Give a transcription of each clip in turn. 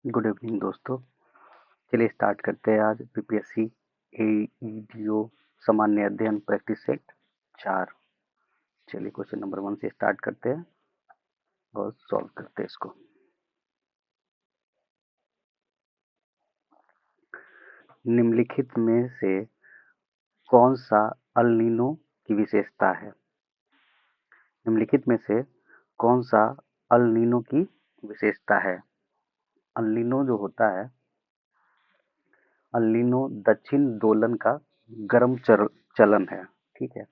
Good evening दोस्तों। चलिए start करते हैं आज पीपीएससी एईडीओ सामान्य अध्ययन प्रैक्टिस सेट 4। चलिए क्वेश्चन नंबर 1 से स्टार्ट करते हैं और सॉल्व करते हैं इसको। निम्नलिखित में से कौन सा अल नीनो की विशेषता है? निम्नलिखित में से कौन सा अल नीनो की विशेषता है? अल नीनो जो होता है, अल नीनो दक्षिण दोलन का गर्म चलन है। ठीक है,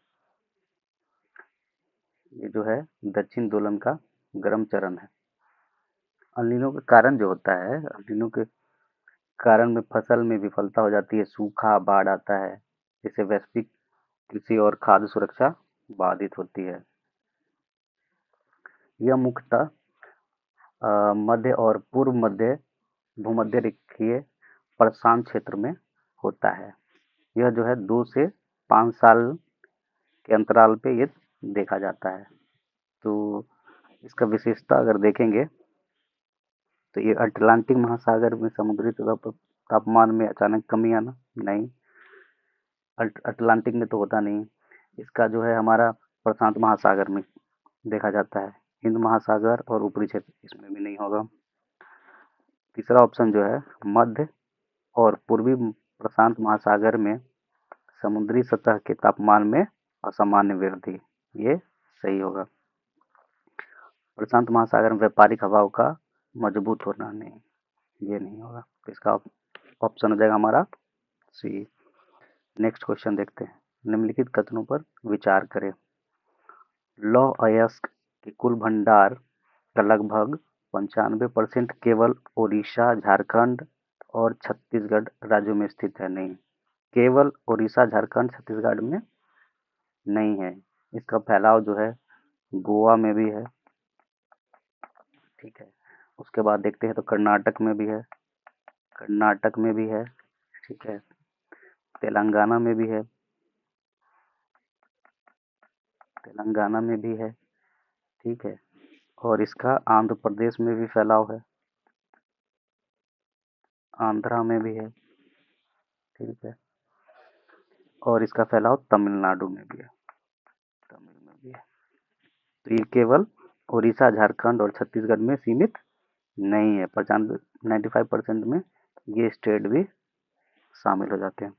ये जो है दक्षिण दोलन का गर्म चरण है। अल नीनो का कारण जो होता है, अल नीनो के कारण में फसल में विफलता हो जाती है, सूखा, बाढ़ आता है, जिससे वैश्विक कृषि और खाद्य सुरक्षा बाधित होती है। यह मुख्यतः मध्य और पूर्व मध्य भूमध्य रेखीय प्रशांत क्षेत्र में होता है। यह जो है 2 से 5 साल के अंतराल पे ये देखा जाता है। तो इसका विशेषता अगर देखेंगे तो ये अटलांटिक महासागर में समुद्री तापमान में अचानक कमी आना नहीं, अटलांटिक में तो होता नहीं। इसका जो है हमारा प्रशांत महासागर में देखा जाता है, हिंद महासागर और ऊपरी क्षेत्र इसमें भी नहीं होगा। तीसरा ऑप्शन जो है मध्य और पूर्वी प्रशांत महासागर में समुद्री सतह के तापमान में असामान्य वृद्धि, ये सही होगा। प्रशांत महासागर में व्यापारिक हवाओं का मजबूत होना नहीं, ये नहीं होगा। तो इसका ऑप्शन हो जाएगा हमारा सी। नेक्स्ट क्वेश्चन देखते हैं। निम्नलिखित कथनों पर विचार करें। लौह अयस्क के कुल भंडार का लगभग 95% केवल ओडिशा, झारखंड और छत्तीसगढ़ राज्यों में स्थित है। नहीं, केवल ओडिशा, झारखंड, छत्तीसगढ़ में नहीं है। इसका फैलाव जो है गोवा में भी है। ठीक है, उसके बाद देखते हैं तो कर्नाटक में भी है, कर्नाटक में भी है। ठीक है, तेलंगाना में भी है, तेलंगाना में भी है। ठीक है, और इसका आंध्र प्रदेश में भी फैलाव है, आंध्रा में भी है। ठीक है, और इसका फैलाव तमिलनाडु में भी है, तमिल में भी है। तो ये केवल उड़ीसा, झारखंड और छत्तीसगढ़ में सीमित नहीं है। 95% में ये स्टेट भी शामिल हो जाते हैं।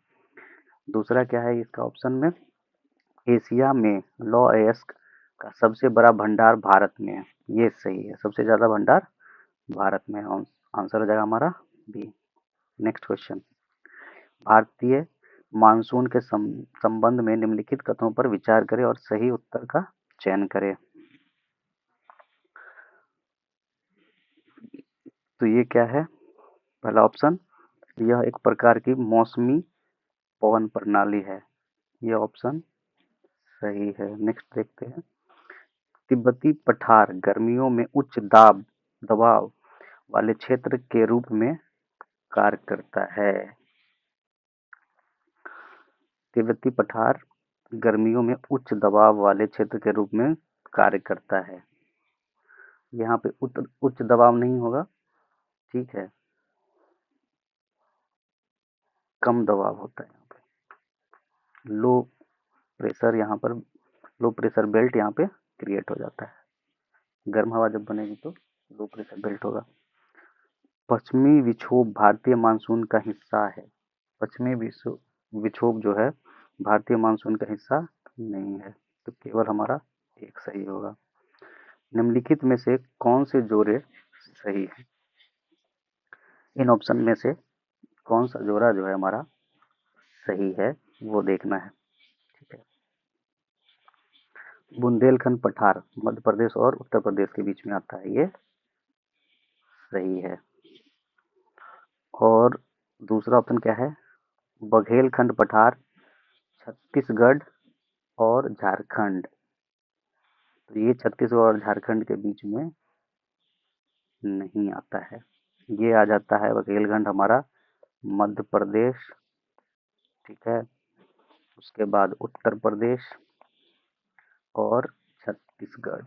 दूसरा क्या है इसका ऑप्शन में, एशिया में लौह अयस्क का सबसे बड़ा भंडार भारत में है। ये सही है, सबसे ज्यादा भंडार भारत में है। आंसर हो जाएगा हमारा बी। Next question. भारतीय मानसून के संबंध में निम्नलिखित कथनों पर विचार करें और सही उत्तर का चयन करें। तो ये क्या है? पहला ऑप्शन, यह एक प्रकार की मौसमी पवन प्रणाली है। यह ऑप्शन सही है। नेक्स्ट देखते हैं। तिब्बती पठार गर्मियों में उच्च दबाव वाले क्षेत्र के रूप में कार्य करता है। तिब्बती पठार गर्मियों में उच्च दबाव वाले क्षेत्र के रूप में कार्य करता है। यहाँ पे उच्च दबाव नहीं होगा, ठीक है, कम दबाव होता है। यहाँ पे लो प्रेशर, यहाँ पर लो प्रेशर बेल्ट यहाँ पे क्रिएट हो जाता है। गर्म हवा जब बनेगी तो लो प्रेशर बेल्ट होगा। पश्चिमी विक्षोभ भारतीय मानसून का हिस्सा है। पश्चिमी विक्षोभ जो है भारतीय मानसून का हिस्सा नहीं है। तो केवल हमारा एक सही होगा। निम्नलिखित में से कौन से जोड़े सही है? इन ऑप्शन में से कौन सा जोड़ा जो है हमारा सही है वो देखना है। ठीक है, बुंदेलखंड पठार मध्य प्रदेश और उत्तर प्रदेश के बीच में आता है, ये सही है। और दूसरा ऑप्शन क्या है? बघेलखंड पठार छत्तीसगढ़ और झारखंड। तो ये छत्तीसगढ़ और झारखंड के बीच में नहीं आता है। ये आ जाता है बघेलखंड हमारा मध्य प्रदेश, ठीक है, उसके बाद उत्तर प्रदेश और छत्तीसगढ़,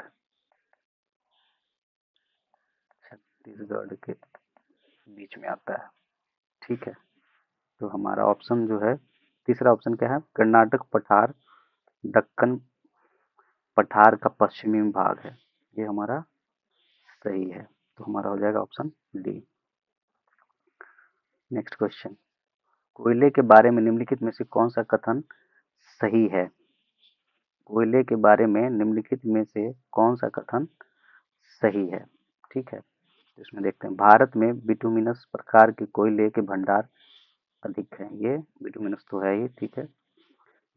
छत्तीसगढ़ के बीच में आता है। ठीक है, तो हमारा ऑप्शन जो है तीसरा ऑप्शन क्या है, कर्नाटक पठार दक्कन पठार का पश्चिमी भाग है, ये हमारा सही है। तो हमारा हो जाएगा ऑप्शन डी। नेक्स्ट क्वेश्चन, कोयले के बारे में निम्नलिखित में से कौन सा कथन सही है? कोयले के बारे में निम्नलिखित में से कौन सा कथन सही है? ठीक है, तो इसमें देखते हैं, भारत में बिटुमिनस प्रकार के कोयले के भंडार अधिक हैं, ये बिटुमिनस तो है ही। ठीक है,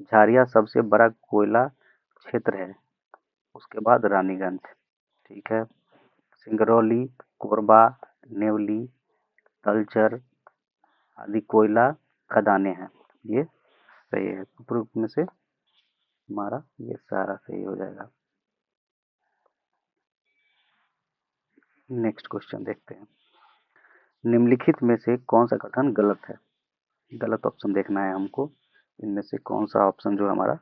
झारिया सबसे बड़ा कोयला क्षेत्र है, उसके बाद रानीगंज। ठीक है, सिंगरौली, कोरबा, नेवली, तलचर आदि कोयला खदानें हैं, ये सही है। उपरोक्त में से हमारा ये सारा सही हो जाएगा। नेक्स्ट क्वेश्चन देखते हैं, निम्नलिखित में से कौन सा कथन गलत है? गलत ऑप्शन देखना है हमको, इनमें से कौन सा ऑप्शन जो हमारा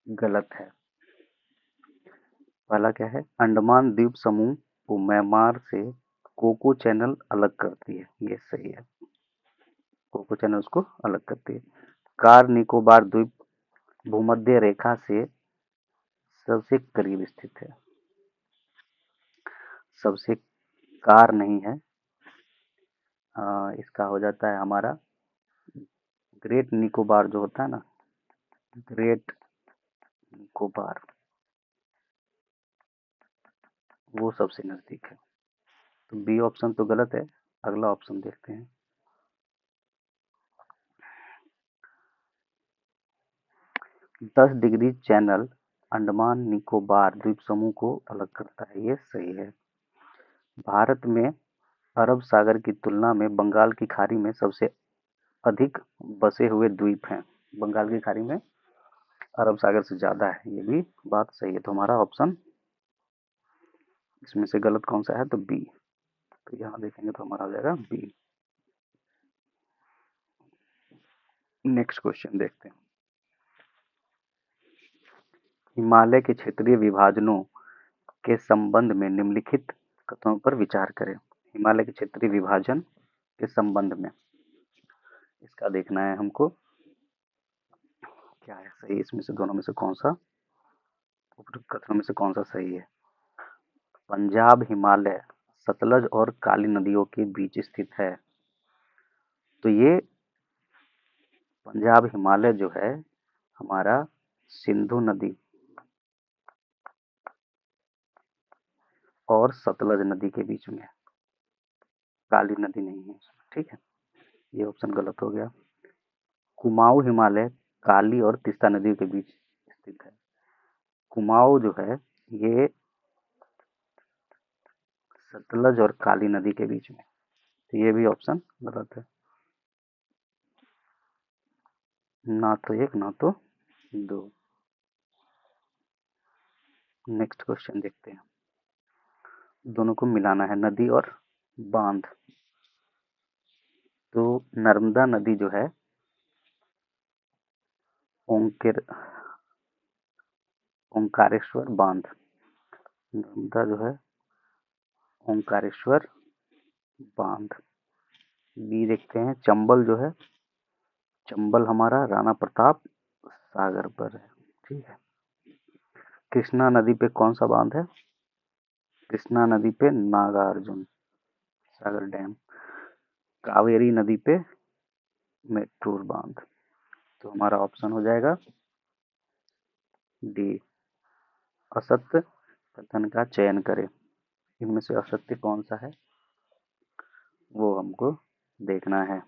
गलत है। पहला क्या है, अंडमान द्वीप समूह को म्यांमार से कोको चैनल अलग करती है, ये सही है। कोको चैनल उसको अलग करती है। कार निकोबार द्वीप भूमध्य रेखा से सबसे करीब स्थित है, सबसे कार नहीं है, इसका हो जाता है हमारा ग्रेट निकोबार जो होता है ना, ग्रेट निकोबार, वो सबसे नजदीक है। तो बी ऑप्शन तो गलत है, अगला ऑप्शन देखते हैं। 10 डिग्री चैनल अंडमान निकोबार द्वीप समूह को अलग करता है, ये सही है। भारत में अरब सागर की तुलना में बंगाल की खाड़ी में सबसे अधिक बसे हुए द्वीप हैं, बंगाल की खाड़ी में अरब सागर से ज्यादा है, ये भी बात सही है। तो हमारा ऑप्शन इसमें से गलत कौन सा है, तो बी। तो यहाँ देखेंगे तो हमारा हो जाएगा बी। नेक्स्ट क्वेश्चन देखते हैं, हिमालय के क्षेत्रीय विभाजनों के संबंध में निम्नलिखित कथनों पर विचार करें। हिमालय के क्षेत्रीय विभाजन के संबंध में इसका देखना है हमको, क्या है सही, इसमें से दोनों में से कौन सा, उपरोक्त कथनों में से कौन सा सही है। पंजाब हिमालय सतलज और काली नदियों के बीच स्थित है, तो ये पंजाब हिमालय जो है हमारा सिंधु नदी और सतलज नदी के बीच में, काली नदी नहीं है इसमें। ठीक है, ये ऑप्शन गलत हो गया। कुमाऊं हिमालय काली और तीस्ता नदियों के बीच स्थित है, कुमाऊं जो है ये सतलज और काली नदी के बीच में, तो ये भी ऑप्शन गलत है, ना तो एक ना तो दो। नेक्स्ट क्वेश्चन देखते हैं, दोनों को मिलाना है, नदी और बांध। तो नर्मदा नदी जो है ओंकेर ओंकारेश्वर बांध, नर्मदा जो है ओंकारेश्वर बांध। बी देखते हैं, चंबल जो है, चंबल हमारा राणा प्रताप सागर पर है। ठीक है, कृष्णा नदी पे कौन सा बांध है, कृष्णा नदी पे नागार्जुन सागर डैम। कावेरी नदी पे मेट्रोर बांध। तो हमारा ऑप्शन हो जाएगा डी, असत्य कथन का चयन करें। इनमें से असत्य कौन सा है वो हमको देखना है।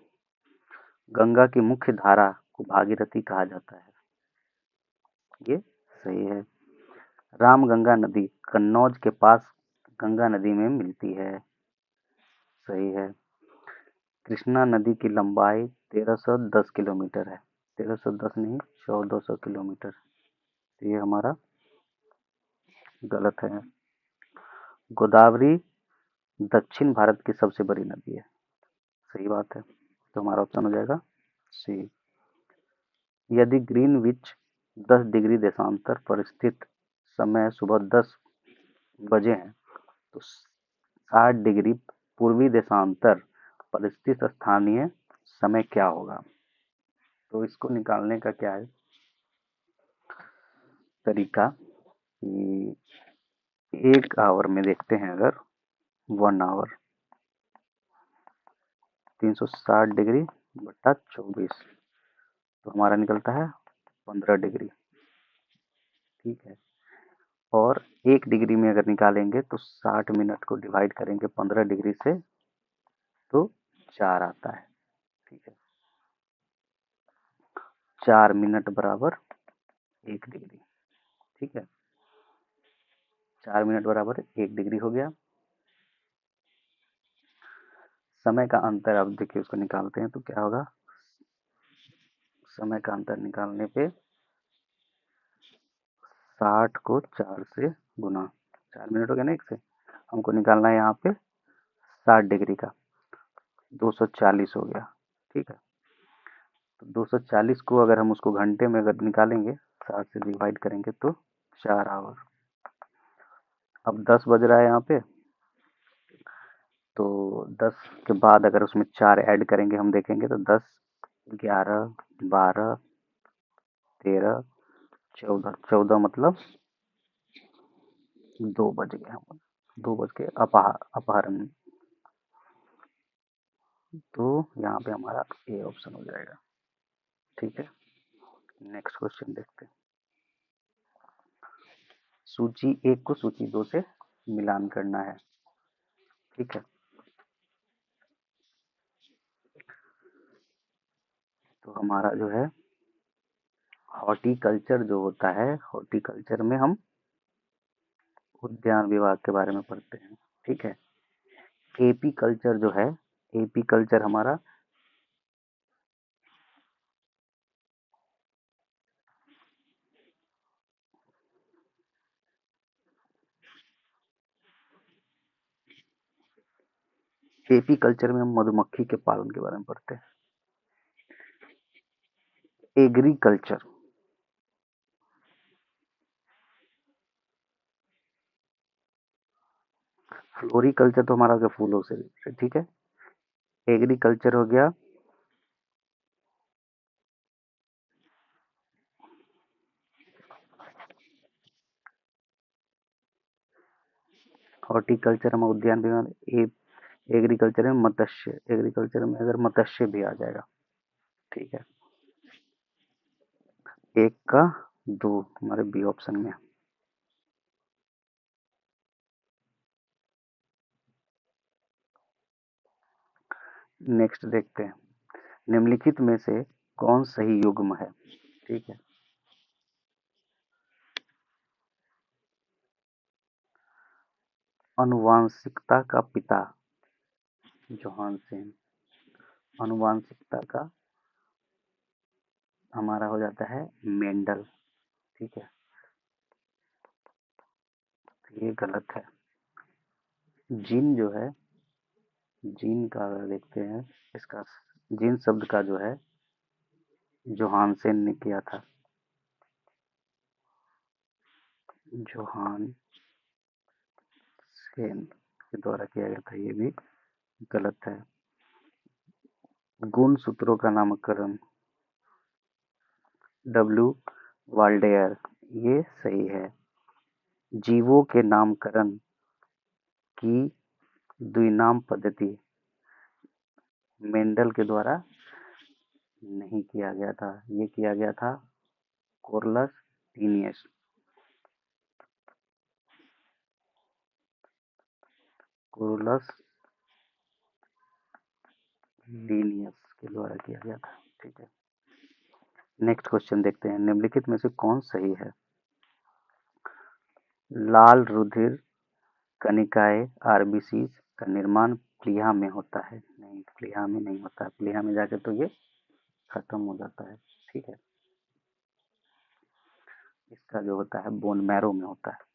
गंगा की मुख्य धारा को भागीरथी कहा जाता है, ये सही है। रामगंगा नदी कन्नौज के पास गंगा नदी में मिलती है, सही है। कृष्णा नदी की लंबाई 1310 किलोमीटर है, 1310 नहीं 1400 किलोमीटर, तो ये हमारा गलत है। गोदावरी दक्षिण भारत की सबसे बड़ी नदी है, सही बात है। तो हमारा ऑप्शन हो जाएगा सी। यदि ग्रीनविच 10 डिग्री देशांतर पर स्थित समय सुबह 10 बजे है, तो 60 डिग्री पूर्वी देशांतर परिस्थित स्थानीय समय क्या होगा? तो इसको निकालने का क्या है तरीका कि 1 आवर में देखते हैं, अगर 1 आवर 360 डिग्री बटा 24 तो हमारा निकलता है 15 डिग्री। ठीक है, और 1 डिग्री में अगर निकालेंगे तो 60 मिनट को डिवाइड करेंगे 15 डिग्री से तो 4 आता है। ठीक है, 4 मिनट बराबर 1 डिग्री। ठीक है, 4 मिनट बराबर 1 डिग्री हो गया। समय का अंतर अब देखिए उसको निकालते हैं तो क्या होगा, समय का अंतर निकालने पे 60 को 4 से गुना, 4 मिनट हो गया ना, एक से हमको निकालना है यहाँ पे 60 डिग्री का, 240 हो गया। ठीक है, तो 240 को अगर हम उसको घंटे में अगर निकालेंगे 60 से डिवाइड करेंगे तो 4 आवर। अब 10 बज रहा है यहाँ पे, तो 10 के बाद अगर उसमें 4 ऐड करेंगे हम देखेंगे तो 10, 11, 12, 13, 14, 14 मतलब 2 बज गए हम, 2 बज के अपहरण। तो यहाँ पे हमारा ए ऑप्शन हो जाएगा। ठीक है, नेक्स्ट क्वेश्चन देखते हैं। सूची 1 को सूची 2 से मिलान करना है। ठीक है, तो हमारा जो है हॉर्टिकल्चर जो होता है, हॉर्टिकल्चर में हम उद्यान विभाग के बारे में पढ़ते हैं। ठीक है, एपी कल्चर जो है, एपी कल्चर हमारा एपी कल्चर में हम मधुमक्खी के पालन के बारे में पढ़ते हैं। एग्रीकल्चर, फ्लोरिकल्चर तो हमारा हो गया फूलों से। ठीक है, एग्रीकल्चर हो गया हॉर्टिकल्चर हम उद्यान विभाग, एग्रीकल्चर में मत्स्य, एग्रीकल्चर में अगर मत्स्य भी आ जाएगा। ठीक है, 1 का 2 हमारे बी ऑप्शन में। नेक्स्ट देखते हैं, निम्नलिखित में से कौन सही युग्म है? ठीक है, अनुवांशिकता का पिता जोहानसेन, अनुवांशिकता का हमारा हो जाता है मेंडल। ठीक है, तो ये गलत है। जीन जो है, जीन का अगर देखते हैं, इसका जीन शब्द का जो है जोहानसेन ने किया था, जोहानसेन के द्वारा किया गया था, ये भी गलत है। गुण सूत्रों का नामकरण डब्ल्यू वाल्डेयर, ये सही है। जीवों के नामकरण की द्विनाम पद्धति मेंडल के द्वारा नहीं किया गया था, ये किया गया था कोरलस लीनियस, कोरलस लीनियस के द्वारा किया गया था। ठीक है, नेक्स्ट क्वेश्चन देखते हैं, निम्नलिखित में से कौन सही है? लाल रुधिर कनिकाएं आरबीसी का निर्माण प्लीहा में होता है। नहीं, प्लीहा में नहीं होता है, प्लीहा में जाके तो ये खत्म हो जाता है। ठीक है, इसका जो होता है बोन मैरो में होता है,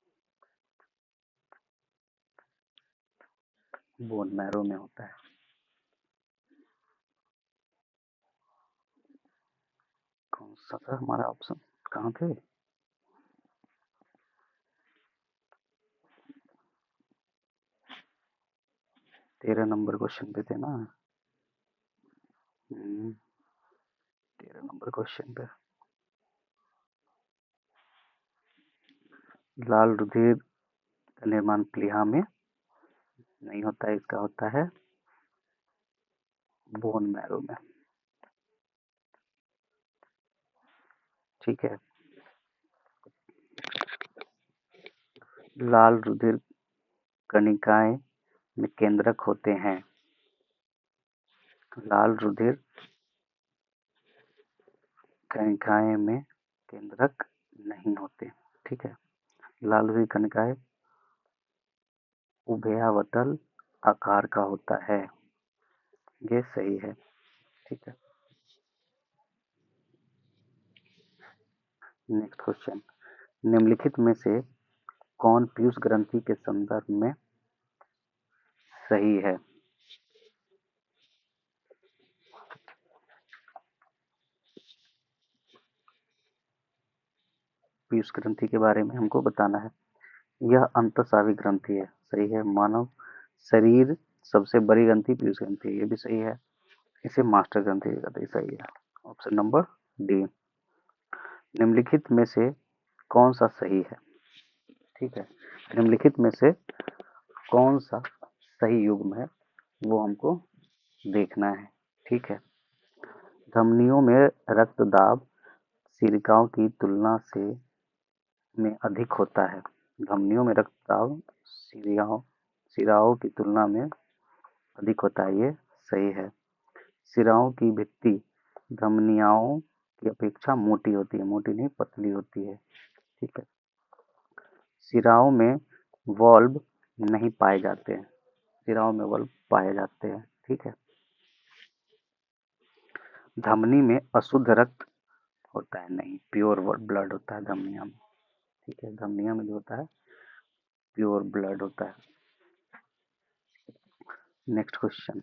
बोन मैरो में होता है। कौन सा था हमारा ऑप्शन, कहाँ थे? 13 नंबर क्वेश्चन पे थे ना। नंबर क्वेश्चन पे, लाल रुधिर का निर्माण प्लीहा में नहीं होता है, इसका होता है बोन मैरो में। ठीक है, लाल रुधिर कणिकाएं में केंद्रक होते हैं, लाल रुधिर कणिकाएं में केंद्रक नहीं होते। ठीक है, लाल रुधिर कणिकाएं उभयावतल आकार का होता है, ये सही है। ठीक है, नेक्स्ट क्वेश्चन, निम्नलिखित में से कौन पीयूष ग्रंथि के संदर्भ में सही है? पीयूष ग्रंथि के बारे में हमको बताना है। यह अंतःस्रावी ग्रंथि है, सही है। मानव शरीर सबसे बड़ी ग्रंथि पीयूष ग्रंथि है, ये भी सही है। इसे मास्टर ग्रंथि कहते हैं, सही है। Option number D. निम्नलिखित में से कौन सा सही है? ठीक है, निम्नलिखित में से कौन सा सही युग्म है वो हमको देखना है। ठीक है, धमनियों में रक्त दाब सिरिकाओं की तुलना से में अधिक होता है। धमनियों में रक्तदाब सिराओं की तुलना में अधिक होता है, ये सही है। सिराओं की भित्ति धमनियों की अपेक्षा मोटी होती है, मोटी नहीं पतली होती है। ठीक है, सिराओं में वॉल्व नहीं पाए जाते हैं, सिराओं में वॉल्व पाए जाते हैं। ठीक है, धमनी में अशुद्ध रक्त होता है, नहीं, प्योर ब्लड होता है धमनिया में। ठीक है, धमनिया में जो होता है प्योर ब्लड होता है। नेक्स्ट क्वेश्चन,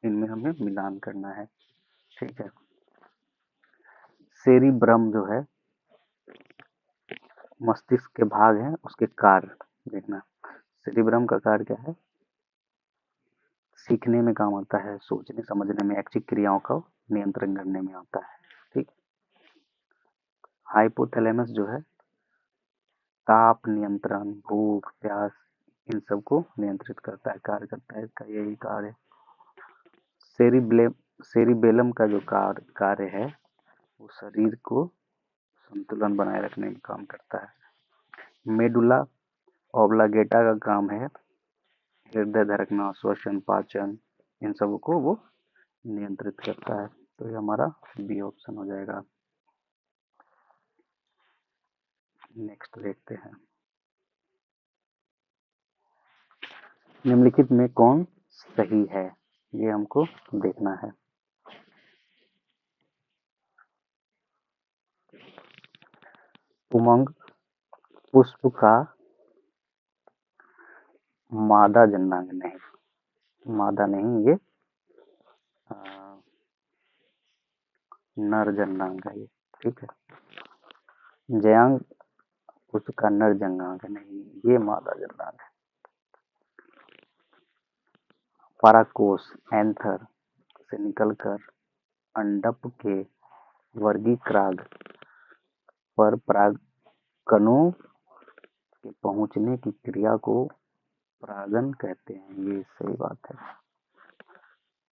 इनमें हमें मिलान करना है। ठीक है, सेरिब्रम जो है मस्तिष्क के भाग है, उसके कार्य देखना। सेरिब्रम का कार्य क्या है? सीखने में काम आता है, सोचने समझने में, ऐच्छिक क्रियाओं का नियंत्रण करने में आता है। ठीक, हाइपोथैलेमस जो है ताप नियंत्रण, भूख प्यास इन सब को नियंत्रित करता है, कार्य करता है, इसका यही कार्य है। सेरिबेलम का जो कार्य है वो शरीर को संतुलन बनाए रखने में काम करता है। मेडुला ऑब्लागेटा का काम है हृदय धड़कना, श्वसन, पाचन इन सब को वो नियंत्रित करता है। तो ये हमारा बी ऑप्शन हो जाएगा। नेक्स्ट देखते हैं, निम्नलिखित में कौन सही है, ये हमको देखना है। उमंग पुष्प का मादा जननांग नहीं, मादा नहीं, ये नर जननांग है ये। ठीक है, जयांग पुष्प का नर जननांग नहीं, ये मादा जननांग है। पराकोश एंथर से निकलकर अंडप के वर्गीक्राग पर परागकणों के पहुंचने की क्रिया को परागन कहते हैं, ये सही बात है।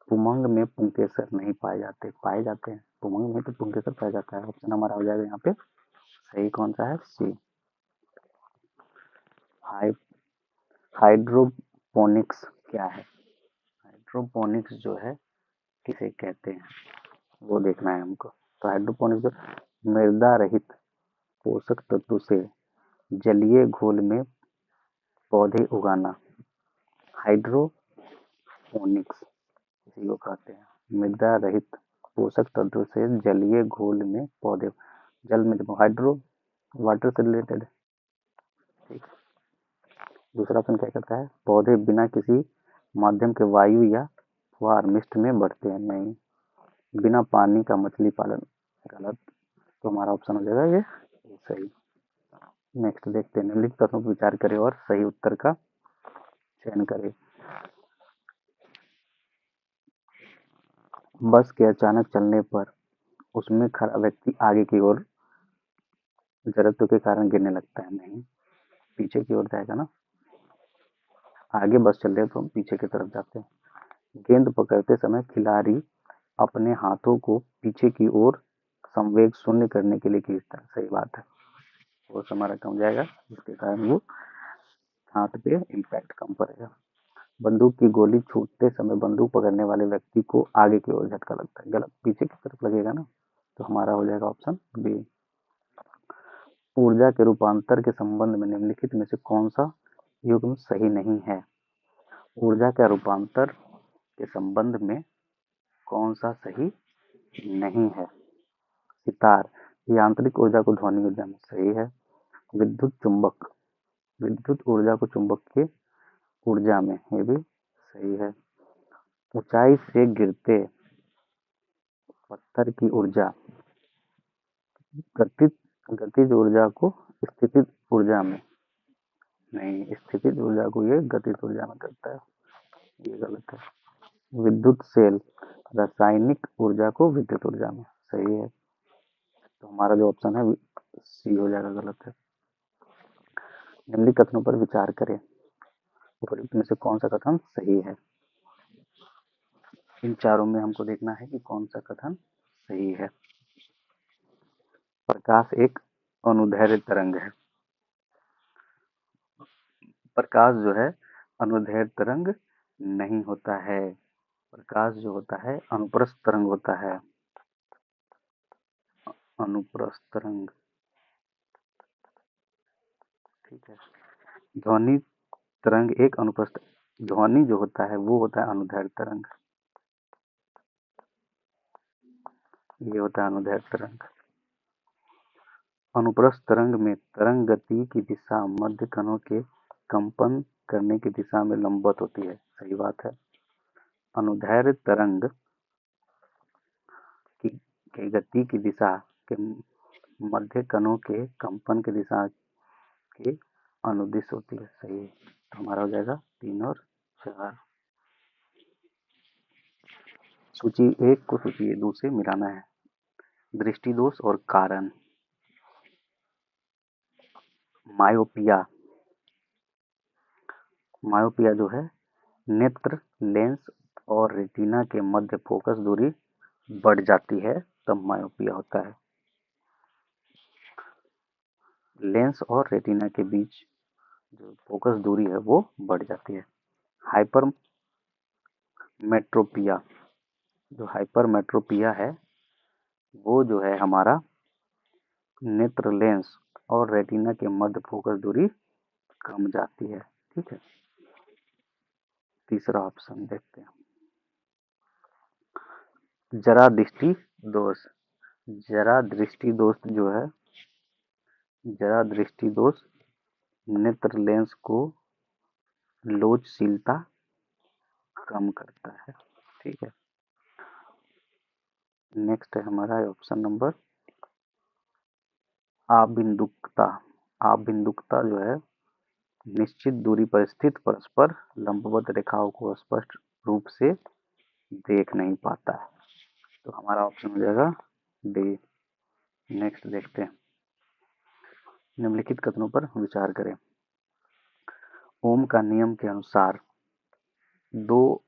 पुमंग में पुंकेसर नहीं पाए जाते, पाए जाते हैं पुमंग में तो पुंकेसर पाया जाता है। ऑप्शन हमारा हो जाएगा यहाँ पे सही, कौन सा है? सी। हाइड्रोपोनिक्स क्या है? हाइड्रोपोनिक्स जो है किसे कहते हैं वो देखना है हमको। तो हाइड्रोपोनिक्स जो मृदा रहित पोषक तत्व से जलीय घोल में पौधे उगाना, हाइड्रोपोनिक्स इसी को कहते हैं। मृदा रहित पोषक तत्व से जलीय घोल में पौधे, जल में जब हाइड्रो वाटर से रिलेटेड है। ठीक, दूसरा ऑप्शन क्या कहता है? पौधे बिना किसी माध्यम के वायु या फुहार मिस्ट में बढ़ते हैं, नहीं। बिना पानी का मछली पालन, गलत। तो हमारा ऑप्शन हो जाएगा ये सही। नेक्स्ट देखते हैं, निम्नलिखित प्रश्नों पर विचार करें और सही उत्तर का चयन करें। बस के अचानक चलने पर उसमें खड़ा व्यक्ति आगे की ओर जड़त्व के कारण गिरने लगता है? नहीं, पीछे की ओर जाएगा ना। आगे बस चल रही है तो हम पीछे की तरफ जाते हैं। गेंद पकड़ते समय खिलाड़ी अपने हाथों को पीछे की ओर संवेग शून्य करने के लिए खींचता है। सही बात है, फोर्स हमारा कम जाएगा, जिसके कारण वो हाथ पे इम्पैक्ट कम पड़ेगा। बंदूक की गोली छूटते समय बंदूक पकड़ने वाले व्यक्ति को आगे की ओर झटका लगता है। गलत, पीछे की तरफ लगेगा ना, तो हमारा हो जाएगा ऑप्शन बी। ऊर्जा के रूपांतर के संबंध में निम्नलिखित में से कौन सा युग्म सही नहीं है? ऊर्जा का रूपांतर के संबंध में कौन सा सही नहीं है? सितार, यांत्रिक ऊर्जा को ध्वनि ऊर्जा में, सही है। विद्युत चुंबक, विद्युत ऊर्जा को चुंबकीय ऊर्जा में, ये भी सही है। ऊंचाई से गिरते पत्थर की ऊर्जा गतिज गतिज ऊर्जा को स्थितिज ऊर्जा में, नहीं, स्थितिज ऊर्जा को ये गतिज ऊर्जा में करता है, ये गलत है। विद्युत सेल रासायनिक ऊर्जा को विद्युत ऊर्जा में, सही है। तो हमारा जो ऑप्शन है सी हो जाएगा, गलत है। निम्नलिखित कथनों पर विचार करें, उपरोक्त में से कौन सा कथन सही है? इन चारों में हमको देखना है कि कौन सा कथन सही है। प्रकाश एक अनुदैर्ध्य तरंग है। प्रकाश जो है अनुदैर्ध्य तरंग नहीं होता है। प्रकाश जो होता है अनुप्रस्थ तरंग होता है। अनुप्रस्थ तरंग, ठीक है। ध्वनि तरंग एक अनुप्रस्थ, ध्वनि जो होता है वो होता है अनुदैर्ध्य तरंग, ये होता है अनुदैर्ध्य तरंग। अनुप्रस्थ तरंग में तरंग गति की दिशा मध्य कणों के कंपन करने की दिशा में लंबवत होती है। सही बात है। अनुदैर्ध्य तरंग की गति की दिशा के मध्य कणों के कंपन की दिशा के अनुदिश होती है। सही है, तो हमारा हो जाएगा 3 और 4। सूची 1 को सूची 2 से मिलाना है। दृष्टि दोष और कारण। मायोपिया, मायोपिया जो है नेत्र, लेंस और रेटिना के मध्य फोकस दूरी बढ़ जाती है तब मायोपिया होता है। लेंस और रेटिना के बीच जो फोकस दूरी है वो बढ़ जाती है। हाइपर मेट्रोपिया, जो हाइपर मेट्रोपिया है वो जो है हमारा नेत्र, लेंस और रेटिना के मध्य फोकस दूरी कम जाती है। ठीक है, तीसरा ऑप्शन देखते हैं। जरा दृष्टि दोष, जरा दृष्टि दोष जो है, जरा दृष्टि दोष नेत्र लेंस को लोचशीलता कम करता है। ठीक है, नेक्स्ट है हमारा ऑप्शन नंबर आबिंदुकता। आबिंदुकता जो है निश्चित दूरी पर स्थित परस्पर लंबवत रेखाओं को स्पष्ट रूप से देख नहीं पाता है, तो हमारा ऑप्शन हो जाएगा डी। नेक्स्ट देखते हैं। निम्नलिखित कथनों पर विचार करें। ओम का नियम के अनुसार दो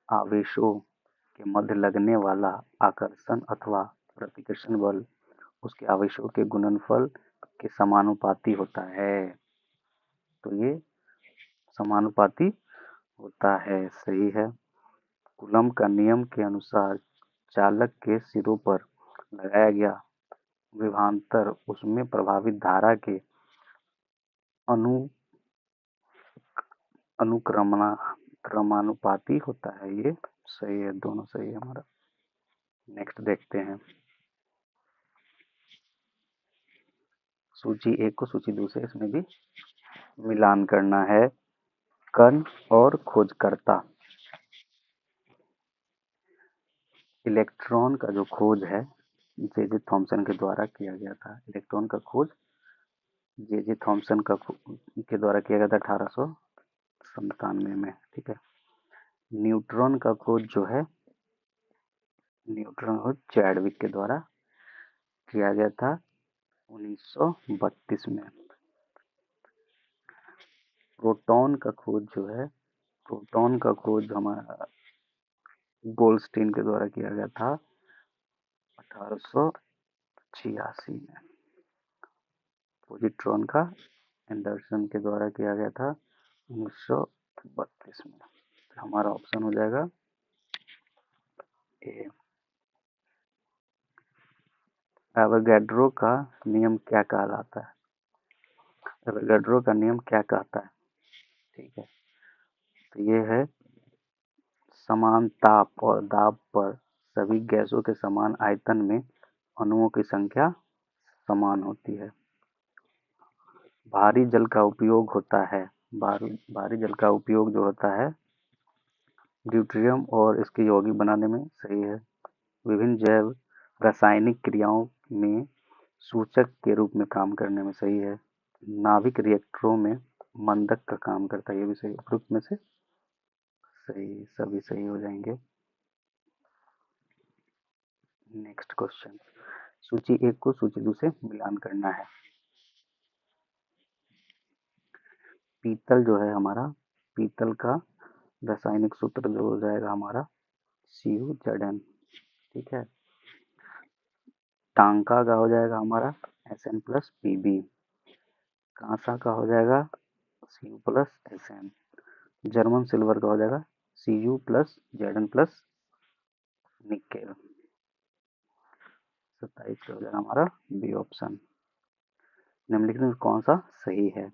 आवेशों के मध्य लगने वाला आकर्षण अथवा प्रतिकर्षण बल उसके आवेशों के गुणनफल के समानुपाती होता है। तो ये समानुपाती होता है, सही है। कूलम्ब का नियम के अनुसार चालक के सिरों पर लगाया गया विभवांतर उसमें प्रभावित धारा के अनु अनुक्रमानुपाती होता है। ये सही है, दोनों सही है हमारा। नेक्स्ट देखते हैं। सूची 1 को सूची 2 से इसमें भी मिलान करना है। कण और खोजकर्ता। इलेक्ट्रॉन का जो खोज है जे थॉमसन के द्वारा किया गया था। इलेक्ट्रॉन का खोज जे थॉमसन के द्वारा किया गया था 1897 में। ठीक है। न्यूट्रॉन का खोज जो है न्यूट्रॉन खोज चैडविक के द्वारा किया गया था 1932 में। प्रोटॉन का खोज जो है, प्रोटॉन का खोज हमारा गोल्डस्टीन के द्वारा किया गया था 1886 में। पॉजिट्रॉन का एंडरसन के द्वारा किया गया था 1932 में। तो हमारा ऑप्शन हो जाएगा ए। एवोगैड्रो का नियम क्या कहलाता है? एवोगैड्रो का नियम क्या कहता है? ठीक है, तो ये है समान ताप और दाब पर सभी गैसों के समान आयतन में अणुओं की संख्या समान होती है। भारी जल का उपयोग होता है, भारी जल का उपयोग जो होता है ड्यूटेरियम और इसके यौगिक बनाने में सही है। विभिन्न जैव रासायनिक क्रियाओं में सूचक के रूप में काम करने में सही है। नाभिक रिएक्टरों में मंदक का काम करता है, ये भी सही। उपरोक्त में से सही, सभी सही हो जाएंगे। नेक्स्ट क्वेश्चन, सूची 1 को सूची 2 से मिलान करना है। पीतल जो है हमारा, पीतल का रासायनिक सूत्र जो हो जाएगा हमारा CuZn, ठीक है। टांका का हो जाएगा हमारा Sn प्लस Pb। कांसा का हो जाएगा Cu plus Sn। German silver का हो जाएगा Cu plus Zn plus nickel. 27 का हो जाएगा हमारा बी ऑप्शन। निम्नलिखित में कौन सा सही है?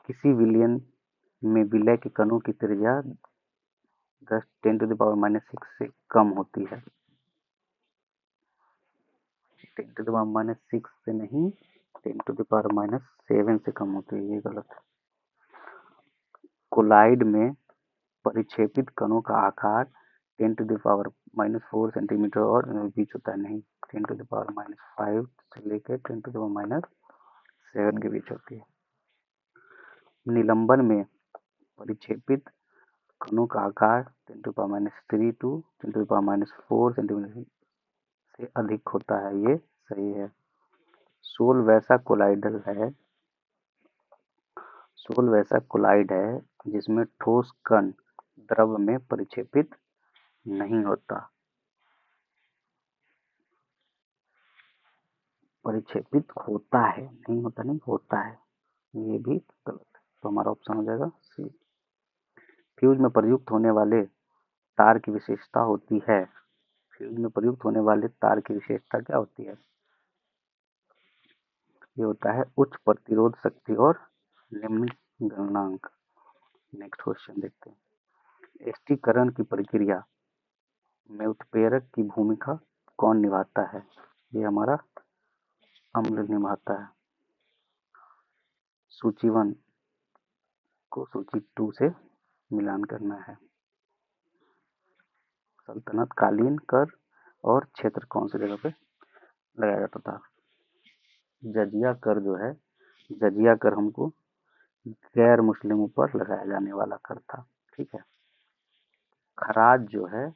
किसी विलयन में विलय के कणों की त्रिज्या 10⁻⁻6 से कम होती है। 10⁻⁻6 से नहीं, 10⁻⁻7 से कम होती है, ये गलत है। कोलाइड में परिक्षेपित कणों का आकार 10⁻⁻4 सेंटीमीटर और बीच होता है, नहीं, 10⁻⁻5 से लेकर 10⁻⁻7 के बीच होती है। निलंबन में परिक्षेपित कणों का आकार 10⁻³ टू 10⁻⁴ सेंटीमीटर से अधिक होता है, ये सही है। सोल वैसा कोलाइड है जिसमें ठोस कण द्रव में परिक्षेपित नहीं होता। परिक्षेपित होता है, नहीं होता, नहीं होता है, ये भी गलत है। तो हमारा ऑप्शन हो जाएगा सी। फ्यूज में प्रयुक्त होने वाले तार की विशेषता होती है। फ्यूज में प्रयुक्त होने वाले तार की विशेषता क्या होती है? ये होता है उच्च प्रतिरोध शक्ति और निम्न गलनांक। नेक्स्ट क्वेश्चन देखते हैं। एस्टिकरण की प्रक्रिया में उत्प्रेरक की भूमिका कौन निभाता है? ये हमारा अम्ल निभाता है। सूची 1 को सूची 2 से मिलान करना है। सल्तनत कालीन कर और क्षेत्र कौन सी जगह पे लगाया जाता था? जजिया कर जो है, जजिया कर हमको गैर मुस्लिमों पर लगाया जाने वाला कर था, ठीक है। खराज जो है,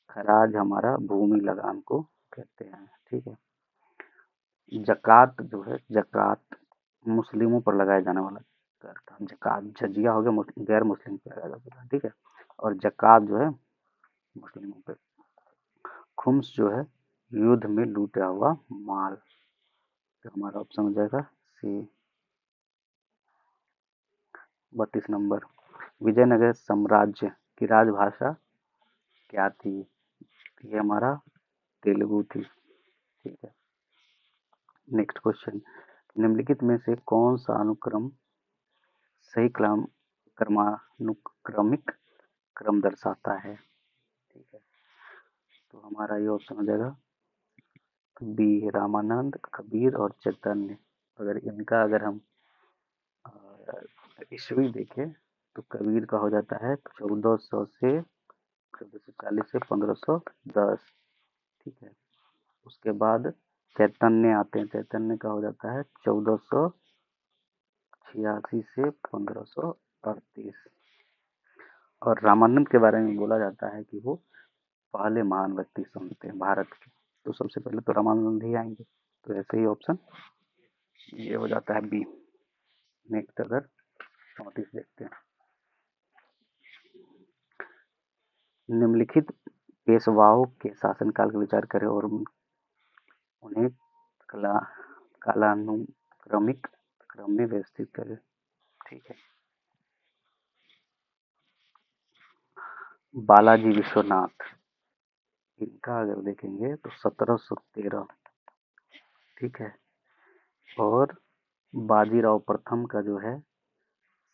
खराज हमारा भूमि लगान को कहते हैं, ठीक है। जकात जो है, जकात मुस्लिमों पर लगाया जाने वाला कर था। जकात, जजिया हो गया गैर मुस्लिम पर लगाया जाता था, ठीक है। और जकात जो है मुस्लिमों पे। खुम्स जो है युद्ध में लूटा हुआ माल। तो हमारा ऑप्शन हो जाएगा सी। 32 नंबर, विजयनगर साम्राज्य की राजभाषा क्या थी? ये हमारा तेलुगु थी, ठीक है। नेक्स्ट क्वेश्चन, निम्नलिखित में से कौन सा अनुक्रम सही क्रमानुक्रमिक क्रम दर्शाता है? ठीक है, तो हमारा ये ऑप्शन हो जाएगा बी, रामानंद, कबीर और चैतन्य। अगर हम ईस्वी देखें तो कबीर का हो जाता है 1440 से 1510, ठीक है। उसके बाद चैतन्य आते हैं, चैतन्य का हो जाता है 1486 से 1538, और रामानंद के बारे में बोला जाता है कि वो पहले महान व्यक्ति संत थे भारत के। तो सबसे पहले तो रामानंद ही आएंगे, तो ऐसे ही ऑप्शन ये हो जाता है बी। नेक्स्ट अगर 34 देखते हैं, निम्नलिखित पेशवाओं के शासनकाल का विचार करें और उन्हें कला कालानुक्रमिक क्रम में व्यवस्थित करें। ठीक है, बालाजी विश्वनाथ, इनका अगर देखेंगे तो 1713। ठीक है, और बाजीराव प्रथम का जो है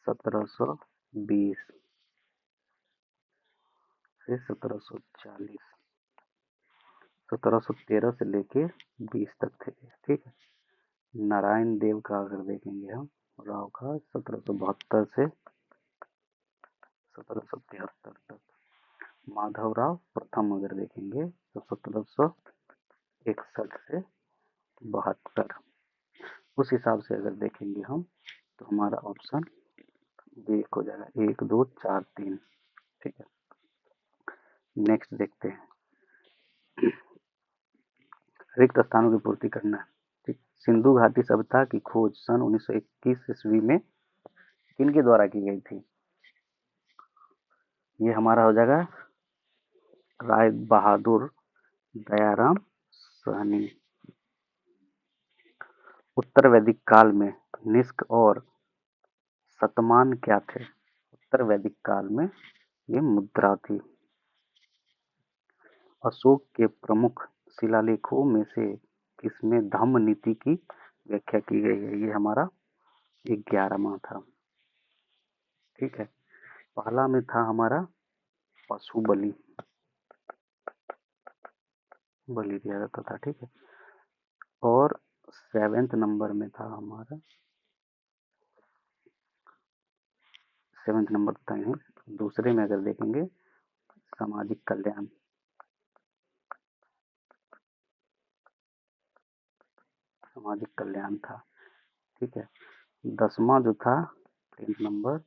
1720 से 1740। 1713 से लेके 20 तक थे। ठीक है, नारायण देव का अगर देखेंगे हम राव का 1772 से 1773 तक। माधवराव प्रथम अगर देखेंगे तो 1761 से 72। उस हिसाब से अगर देखेंगे हम तो हमारा ऑप्शन एक हो जाएगा, 1 2 4 3। ठीक है, नेक्स्ट देखते हैं, रिक्त स्थानों की पूर्ति करना है। ठीक, सिंधु घाटी सभ्यता की खोज सन 1921 ईस्वी में किनके द्वारा की गई थी? ये हमारा हो जाएगा राय बहादुर दयाराम सहनी। उत्तर वैदिक काल में निष्क और शतमान क्या थे? उत्तर वैदिक काल में ये मुद्रा थी। अशोक के प्रमुख शिलालेखों में से किसमें धम्म नीति की व्याख्या की गई है? ये हमारा 11वां था। ठीक है, पहला में था हमारा पशु बलि दिया जाता था। ठीक है, और 7वें नंबर में था हमारा, 7वें नंबर था है। दूसरे में अगर देखेंगे सामाजिक कल्याण, था। ठीक है, 10वां जो था 10 नंबर,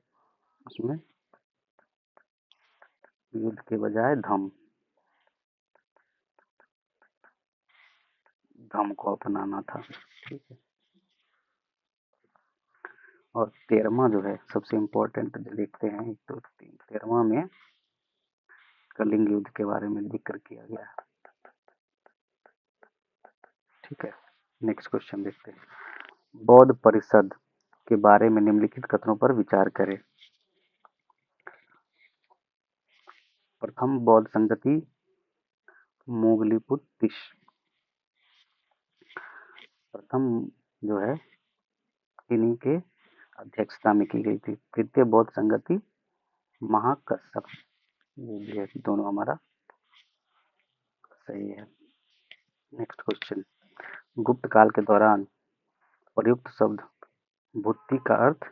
उसमें युद्ध के बजाय धम को अपनाना था। ठीक है, और 13वां जो है सबसे इम्पोर्टेंट जो देखते हैं, 1 2 3, 13वां में कलिंग युद्ध के बारे में जिक्र किया गया है। ठीक है, नेक्स्ट क्वेश्चन देखते हैं, बौद्ध परिषद के बारे में निम्नलिखित कथनों पर विचार करें। प्रथम बौद्ध संगति मोगलीपुत्तिश, प्रथम जो है इन्हीं के अध्यक्षता में की गई थी। तृतीय बौद्ध संगति महाकश्यप, ये दोनों हमारा सही है। नेक्स्ट क्वेश्चन, गुप्त काल के दौरान प्रयुक्त शब्द भुत्ति का अर्थ